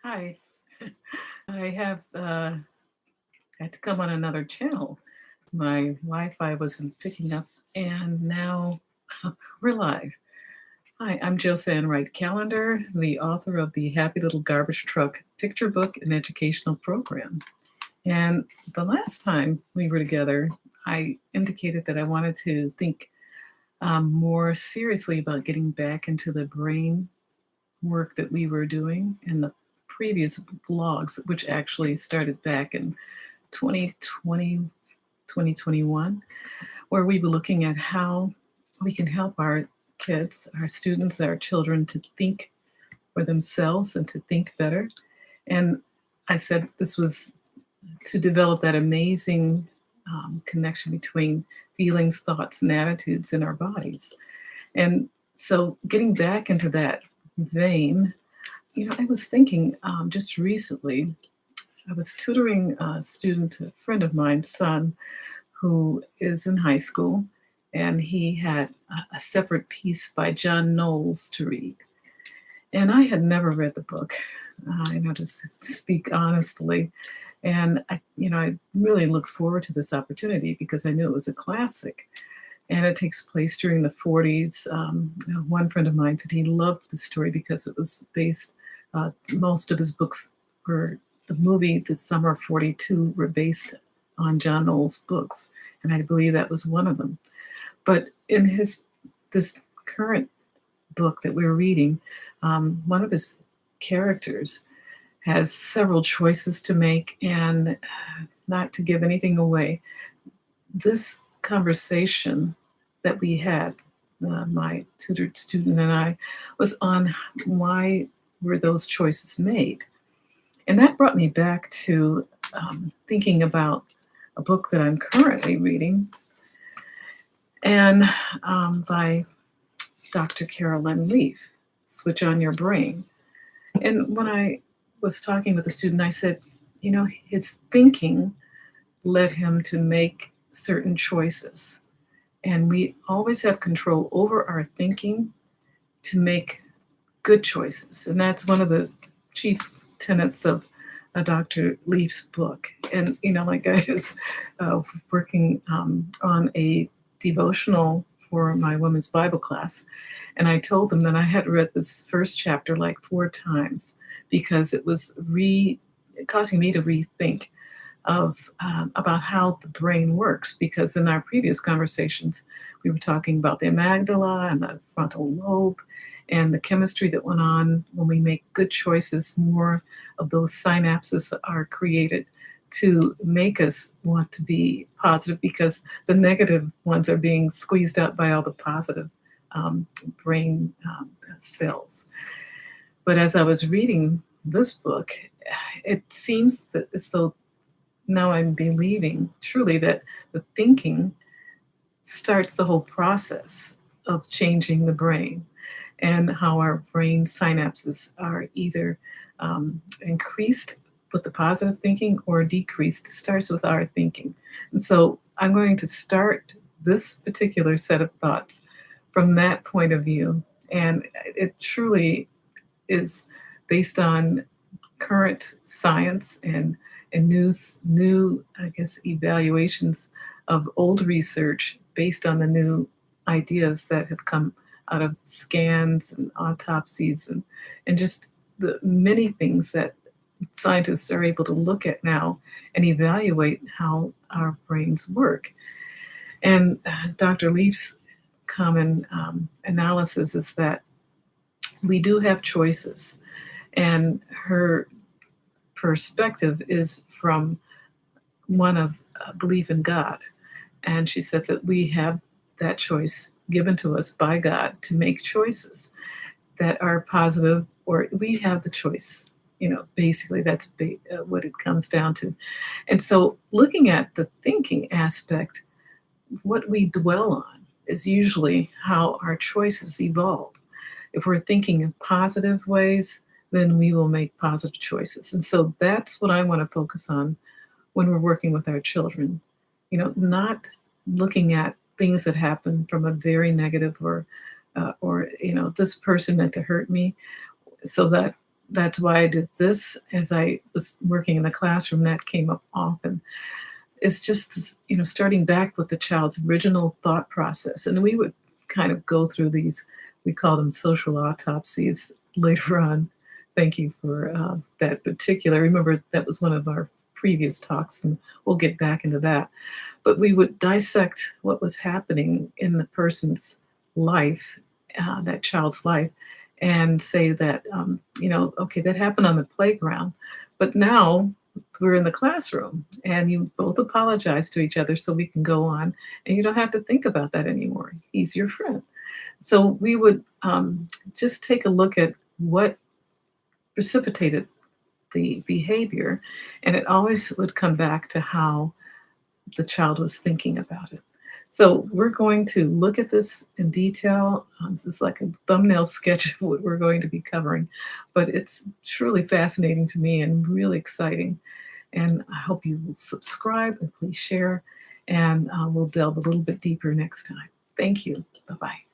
Hi. I have had to come on another channel. My Wi-Fi wasn't picking up, and now we're live. Hi, I'm Josanne Wright Callender, the author of the Happy Little Garbage Truck picture book and educational program. And the last time we were together, I indicated that I wanted to think more seriously about getting back into the brain work that we were doing in the previous blogs, which actually started back in 2020, 2021, where we were looking at how we can help our kids, our students, our children to think for themselves and to think better. And I said this was to develop that amazing connection between feelings, thoughts, and attitudes in our bodies. And so getting back into that vein, I was thinking just recently, I was tutoring a student, a friend of mine's son, who is in high school, and he had a separate piece by John Knowles to read. And I had never read the book, to speak honestly. And I really looked forward to this opportunity because I knew it was a classic. And it takes place during the 40s. One friend of mine said he loved the story because it was based, most of his books were, the movie The Summer of 42 were based on John Knowles' books. And I believe that was one of them. But in this current book that we're reading, one of his characters has several choices to make, and not to give anything away, this conversation that we had, my tutored student and I, was on why were those choices made. And that brought me back to thinking about a book that I'm currently reading, and by Dr. Carolyn Leaf, Switch on Your Brain. And when I was talking with the student, I said, his thinking led him to make certain choices. And we always have control over our thinking to make good choices. And that's one of the chief tenets of Dr. Leaf's book. And, like I was working on a devotional for my women's Bible class. And I told them that I had read this first chapter like 4 times because it was causing me to rethink of about how the brain works. Because in our previous conversations, we were talking about the amygdala and the frontal lobe and the chemistry that went on when we make good choices. More of those synapses are created to make us want to be positive because the negative ones are being squeezed out by all the positive brain cells. But as I was reading this book, it seems that as though now I'm believing truly that the thinking starts the whole process of changing the brain, and how our brain synapses are either increased with the positive thinking or decreased. It starts with our thinking. And so I'm going to start this particular set of thoughts from that point of view. And it truly is based on current science and new, I guess, evaluations of old research based on the new ideas that have come out of scans and autopsies and just the many things that scientists are able to look at now and evaluate how our brains work. And Dr. Leaf's common analysis is that we do have choices. And her perspective is from one of belief in God. And she said that we have that choice given to us by God to make choices that are positive, or we have the choice. Basically, that's what it comes down to. And so looking at the thinking aspect, what we dwell on is usually how our choices evolve. If we're thinking in positive ways, then we will make positive choices. And so that's what I want to focus on when we're working with our children. Not looking at things that happen from a very negative or this person meant to hurt me, so that That's why I did this as I was working in the classroom. That came up often. It's just this, starting back with the child's original thought process. And we would kind of go through these, we call them social autopsies later on. Thank you for that particular. Remember, that was one of our previous talks, and we'll get back into that. But we would dissect what was happening in the person's life, that child's life, and say that, okay, that happened on the playground, but now we're in the classroom and you both apologize to each other so we can go on and you don't have to think about that anymore. He's your friend. So we would just take a look at what precipitated the behavior, and it always would come back to how the child was thinking about it. So we're going to look at this in detail. This is like a thumbnail sketch of what we're going to be covering, but it's truly fascinating to me and really exciting. And I hope you will subscribe and please share, and we'll delve a little bit deeper next time. Thank you. Bye-bye.